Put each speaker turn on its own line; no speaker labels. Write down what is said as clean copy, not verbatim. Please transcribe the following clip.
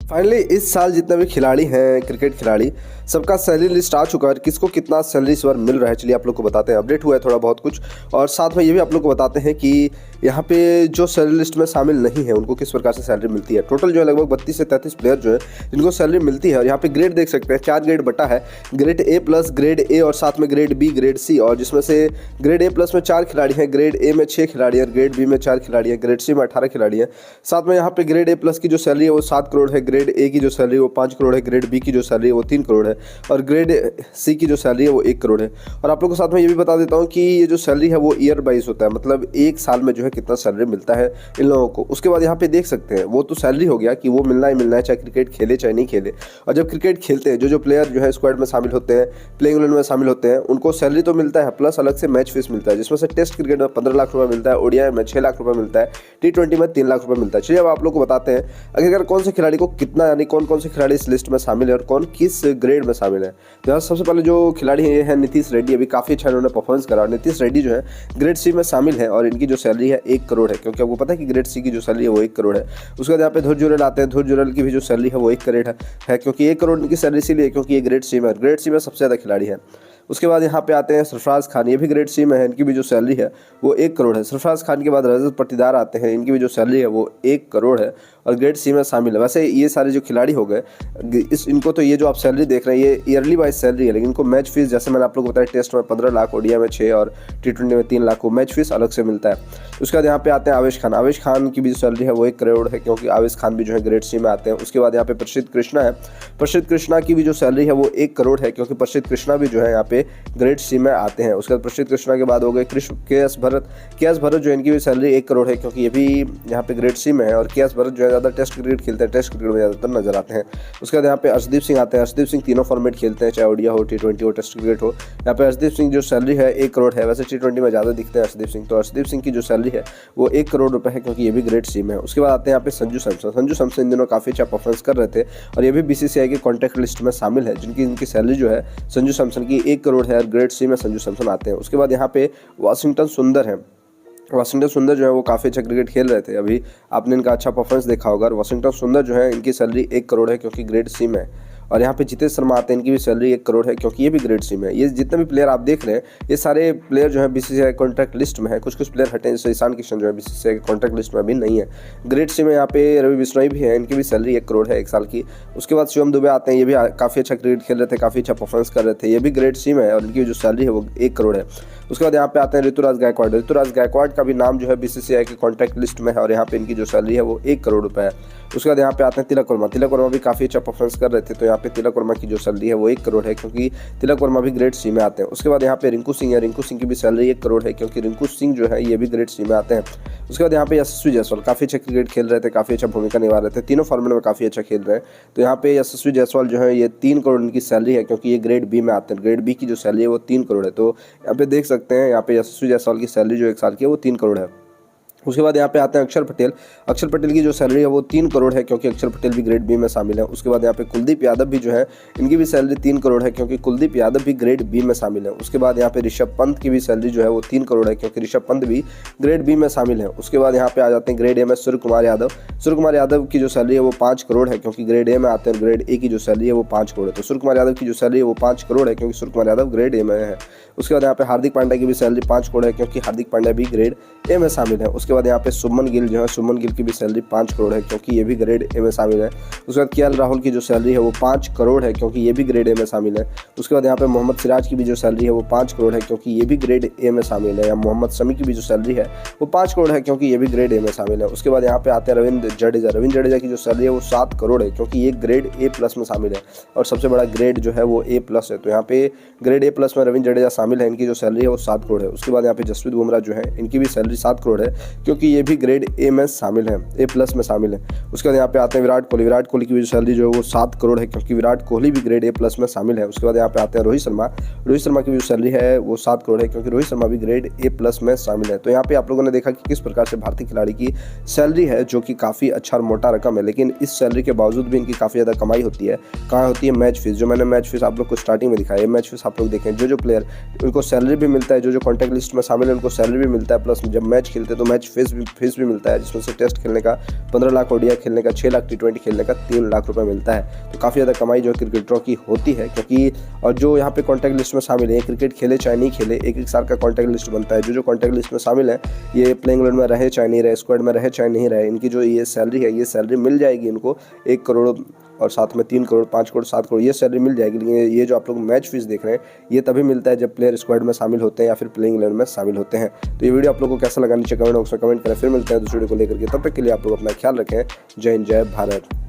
Finally इस साल जितने भी खिलाड़ी हैं क्रिकेट खिलाड़ी सबका सैलरी लिस्ट आ चुका है। किसको कितना सैलरी इस बार मिल रहा है चलिए आप लोग को बताते हैं। अपडेट हुआ है थोड़ा बहुत कुछ, और साथ में ये भी आप लोग को बताते हैं कि यहाँ पे जो सैलरी लिस्ट में शामिल नहीं है उनको किस प्रकार से सैलरी मिलती है। टोटल जो है लगभग 32 से 33 प्लेयर जो है जिनको सैलरी मिलती है। और यहाँ पे ग्रेड देख सकते हैं 4 ग्रेड बटा है, grade A plus, grade A और साथ में ग्रेड बी, ग्रेड सी। और जिसमें से ग्रेड ए प्लस में 4 खिलाड़ी हैं, ग्रेड ए में 6 खिलाड़ी हैं, ग्रेड बी में 4 खिलाड़ी हैं, ग्रेड सी में 18 खिलाड़ी हैं। साथ में यहाँ पे ग्रेड ए प्लस की जो सैलरी है वो 7 करोड़ है, ग्रेड ए की जो सैलरी वो 5 करोड़ है, ग्रेड बी की जो सैलरी है वो 3 करोड़ है और ग्रेड सी की जो सैलरी है वो 1 करोड़ है। और आप लोगों को साथ में ये भी बता देता हूँ कि ये जो सैलरी है वो ईयर वाइज होता है, मतलब एक साल में जो है कितना सैलरी मिलता है इन लोगों को। उसके बाद यहाँ पे देख सकते हैं वो तो सैलरी हो गया कि वो मिलना ही मिलना है, चाहे क्रिकेट खेले चाहे नहीं खेले। और जब क्रिकेट खेलते हैं जो प्लेयर जो है स्क्वाड में शामिल होते हैं, प्लेइंग 11 में शामिल होते हैं, उनको सैलरी तो मिलता है प्लस अलग से मैच फीस मिलता है, जिसमें से टेस्ट क्रिकेट में 15 लाख रुपये मिलता है, ओडीआई में 6 लाख रुपये मिलता है, T20 में 3 लाख रुपये मिलता है। चलिए अब आप लोग को बताते हैं अगर कौन से खिलाड़ी को कितना, यानी कौन कौन से खिलाड़ी इस लिस्ट में शामिल है और कौन किस ग्रेड में शामिल है। तो यहाँ सबसे पहले जो खिलाड़ी है ये है नीतीश रेड्डी। अभी काफ़ी अच्छा इन्होंने परफॉर्मेंस करा। और नीतीश रेड्डी जो है ग्रेड सी में शामिल है और इनकी जो सैलरी है 1 करोड़ है, क्योंकि आपको पता है कि ग्रेड सी की जो सैलरी है वो 1 करोड़ है। उसके बाद यहाँ पे ध्रुव जुरैल आते हैं। ध्रुव जुरैल की भी जो सैलरी है वो 1 करोड़ है, क्योंकि 1 करोड़ इनकी सैलरी इसीलिए क्योंकि ये ग्रेड सी में, ग्रेड सी में सबसे ज़्यादा खिलाड़ी है। उसके बाद यहाँ पे आते हैं सरफराज खान, ये भी ग्रेड सी में है, इनकी भी जो सैलरी है वो 1 करोड़ है। सरफराज खान के बाद रजत पाटीदार आते हैं, इनकी भी जो सैलरी है वो 1 करोड़ है और ग्रेड सी में शामिल है। वैसे ये सारे जो खिलाड़ी हो गए इनको तो ये जो आप सैलरी देख रहे हैं ये ईयरली वाइज सैलरी है, लेकिन इनको मैच फीस जैसे मैंने आप लोग को बताया टेस्ट में 15 लाख, ओडीआई में 6 और T20 में 3 लाख को मैच फीस अलग से मिलता है। उसके बाद यहाँ पे आते हैं आवेश खान। आवेश खान की भी जो सैलरी है वो 1 करोड़ है, क्योंकि आवेश खान भी जो है ग्रेड सी में आते हैं। उसके बाद यहाँ पे प्रसिद्ध कृष्णा है। प्रसिद्ध कृष्णा की भी जो सैलरी है वो 1 करोड़ है, क्योंकि प्रसिद्ध कृष्णा भी जो है यहाँ पे ग्रेड सी में आते हैं। उसके बाद प्रसिद्ध कृष्णा के बाद हो गए के.एस. भरत जो इनकी भी सैलरी 1 करोड़ है, क्योंकि ये भी यहाँ पे ग्रेड सी में है। और के.एस. भरत जो है ज़्यादा टेस्ट क्रिकेट खेलते हैं, टेस्ट क्रिकेट में ज़्यादातर नजर आते हैं। उसके बाद यहाँ पे अर्शदीप सिंह आते हैं। अर्शदीप सिंह तीनों फॉर्मेट खेलते हैं, चाहे ओडीआई हो, T20 हो, टेस्ट क्रिकेट हो। यहाँ पे अर्शदीप सिंह जो सैलरी है 1 करोड़ है। वैसे T20 में ज़्यादा दिखते हैं अर्शदीप सिंह, तो अर्शदीप सिंह की जो सैलरी है वो 1 करोड़ रुपये है, क्योंकि ये भी ग्रेड सी में है। उसके बाद आते हैं यहाँ पे संजू सैमसन। संजू सैमसन इन दिनों काफ़ी अच्छा परफॉर्मेंस कर रहे थे और ये भी BCCI के कॉन्टैक्ट लिस्ट में शामिल है, जिनकी इनकी सैलरी जो है संजू सैमसन की 1 करोड़ है और ग्रेड सी में संजू सैमसन आते हैं। उसके बाद यहाँ पे वाशिंगटन सुंदर है। वाशिंगटन सुंदर जो है वो काफ़ी अच्छा क्रिकेट खेल रहे थे, अभी आपने इनका अच्छा परफॉर्मेंस देखा होगा। और वाशिंगटन सुंदर जो है इनकी सैलरी 1 करोड़ है, क्योंकि ग्रेड सी में है। और यहाँ पे जितेश शर्मा आते हैं, इनकी भी सैलरी 1 करोड़ है, क्योंकि ये भी ग्रेड सी में है। ये जितने भी प्लेयर आप देख रहे हैं ये सारे प्लेयर जो है BCCI कॉन्ट्रैक्ट लिस्ट में है। कुछ प्लेयर हटे, जैसे ईशान किशन जो है BCCI के कॉन्ट्रैक्ट लिस्ट में अभी नहीं है, ग्रेड सी में। यहाँ पे रवि बिश्नोई भी है, इनकी भी सैलरी 1 करोड़ है 1 साल की। उसके बाद शिवम दुबे आते हैं, ये भी काफ़ी अच्छा क्रिकेट खेल रहे थे, काफ़ी अच्छा परफॉर्मेंस कर रहे थे, ये भी ग्रेड सी में है और इनकी जो सैलरी है वो 1 करोड़ है। उसके बाद यहाँ पे आते हैं ऋतुराज गायकवाड़। ऋतुराज गायकवाड़ का भी नाम जो है BCCI के कॉन्ट्रैक्ट लिस्ट में है और यहाँ पे इनकी जो सैलरी है वो 1 करोड़ रुपये है। उसके बाद यहाँ पे आते हैं तिलक वर्मा। तिलक वर्मा भी काफ़ी अच्छा परफॉर्मेंस कर रहे थे, तो यहाँ पे तिलक वर्मा की जो सैलरी है वो 1 करोड़ है, क्योंकि तिलक वर्मा भी ग्रेड सी में आते हैं। उसके बाद यहाँ पे रिंकू सिंह है। रिंकू सिंह की भी सैलरी 1 करोड़ है, क्योंकि रिंकू सिंह जो है ये भी ग्रेड सी में आते हैं। उसके बाद यहाँ पे यशस्वी जायसवाल काफ़ी अच्छा क्रिकेट खेल रहे थे, काफ़ी अच्छा भूमिका निभा रहे थे, तीनों फॉर्मेट में काफ़ी अच्छा खेल रहे हैं। तो यहाँ पे यशस्वी जायसवाल जो है ये 3 करोड़ इनकी सैलरी है, क्योंकि ये ग्रेड बी में आते हैं। ग्रेड बी की जो सैलरी है वो 3 करोड़ है। तो यहाँ पे देख सकते हैं यहाँ पे यशस्वी जायसवाल की सैलरी जो 1 साल की है वो 3 करोड़ है। उसके बाद यहाँ पे आते हैं अक्षर पटेल। अक्षर पटेल की जो सैलरी है वो 3 करोड़ है, क्योंकि अक्षर पटेल भी ग्रेड बी में शामिल है। उसके बाद यहाँ पे कुलदीप यादव भी जो है इनकी भी सैलरी 3 करोड़ है, क्योंकि कुलदीप यादव भी ग्रेड बी में शामिल है। उसके बाद यहाँ पे ऋषभ पंत की भी सैलरी जो है वो 3 करोड़ है, क्योंकि ऋषभ पंत भी ग्रेड बी में शामिल है। उसके बाद यहाँ पे आ जाते हैं ग्रेड ए में सूर्य कुमार यादव। सूर्य कुमार यादव की जो सैलरी है वो 5 करोड़ है, क्योंकि ग्रेड ए में आते हैं। ग्रेड ए की जो सैलरी है वो 5 करोड़ है, तो सूर्य कुमार यादव की जो सैलरी है वो 5 करोड़ है, क्योंकि सूर्य कुमार यादव ग्रेड ए में है। उसके बाद यहाँ पे हार्दिक पांड्या की भी सैलरी 5 करोड़ है, क्योंकि हार्दिक पांड्या भी ग्रेड ए में शामिल है। उसके बाद यहाँ पे शुभमन गिल जो है, शुभमन गिल की भी सैलरी 5 करोड़ है, क्योंकि ये भी ग्रेड ए में शामिल है। उसके बाद KL राहुल की जो सैलरी है वो 5 करोड़ है, क्योंकि ये भी ग्रेड ए में शामिल है। उसके बाद यहाँ पे मोहम्मद सिराज की भी जो सैलरी है वो 5 करोड़ है, क्योंकि ये भी ग्रेड ए में शामिल है। या मोहम्मद शमी की भी जो सैलरी है वो 5 करोड़ है, क्योंकि ये भी ग्रेड ए में शामिल है। उसके बाद यहाँ पे आते हैं रविंद्र जडेजा। रविंद्र जडेजा की जो सैलरी है वो 7 करोड़ है, क्योंकि ये ग्रेड ए प्लस में शामिल है और सबसे बड़ा ग्रेड जो है वो ए प्लस है। तो यहाँ पे ग्रेड ए प्लस में रविंद्र जडेजा शामिल है, इनकी जो सैलरी है वो 7 करोड़ है। उसके बाद यहाँ पे जसप्रीत बुमराह जो है इनकी भी सैलरी 7 करोड़ है, क्योंकि ये भी ग्रेड ए में शामिल है, ए प्लस में शामिल है। उसके बाद यहाँ पे आते हैं विराट कोहली। विराट कोहली की भी सैलरी जो है वो 7 करोड़ है, क्योंकि विराट कोहली भी ग्रेड ए प्लस में शामिल है। उसके बाद यहाँ पे आते हैं रोहित शर्मा। रोहित शर्मा की भी सैलरी है वो 7 करोड़ है, क्योंकि रोहित शर्मा भी ग्रेड ए प्लस में शामिल है। तो यहाँ पे आप लोगों ने देखा कि किस प्रकार से भारतीय खिलाड़ी की सैलरी है, जो कि काफ़ी अच्छा और मोटा रकम है, लेकिन इस सैलरी के बावजूद भी इनकी काफ़ी ज़्यादा कमाई होती है। कहाँ होती है? Match fees. जो मैंने मैच फीस आप लोग को स्टार्टिंग में दिखाया है, मैच फीस आप लोग देखें, जो प्लेयर उनको सैलरी भी मिलता है, जो कॉन्टैक्ट लिस्ट में शामिल है उनको सैलरी भी मिलता है, प्लस जब मैच खेलते हैं तो मैच फीस भी मिलता है, जिसमें से टेस्ट खेलने का 15 लाख, ओडीआई खेलने का 6 लाख, T20 खेलने का 3 लाख रुपये मिलता है। तो काफ़ी ज़्यादा कमाई जो है क्रिकेटरों की होती है, क्योंकि और जो यहाँ पे कॉन्टैक्ट लिस्ट में शामिल है, क्रिकेट खेले चाहे नहीं खेले, एक साल का कॉन्टैक्ट लिस्ट बनता है। जो कॉन्टैक्ट लिस्ट में शामिल है, ये प्लेइंग 11 में रहे चाहे नहीं रहे, स्क्वाड में रहे चाहे नहीं रहे, इनकी जो ये सैलरी है, ये सैलरी मिल जाएगी इनको 1 करोड़ और साथ में 3 करोड़, 5 करोड़, 7 करोड़ ये सैलरी मिल जाएगी। लेकिन ये जो आप लोग मैच फीस देख रहे हैं, ये तभी मिलता है जब प्लेयर स्क्वाड में शामिल होते हैं या फिर प्लेइंग 11 में शामिल होते हैं। तो ये वीडियो आप लोगों को कैसा लगा नीचे कमेंट बॉक्स में कमेंट करें। फिर मिलते हैं दूसरे वीडियो को लेकर के, तब तक के लिए आप लोग अपना ख्याल रखें। जय हिंद, जय भारत।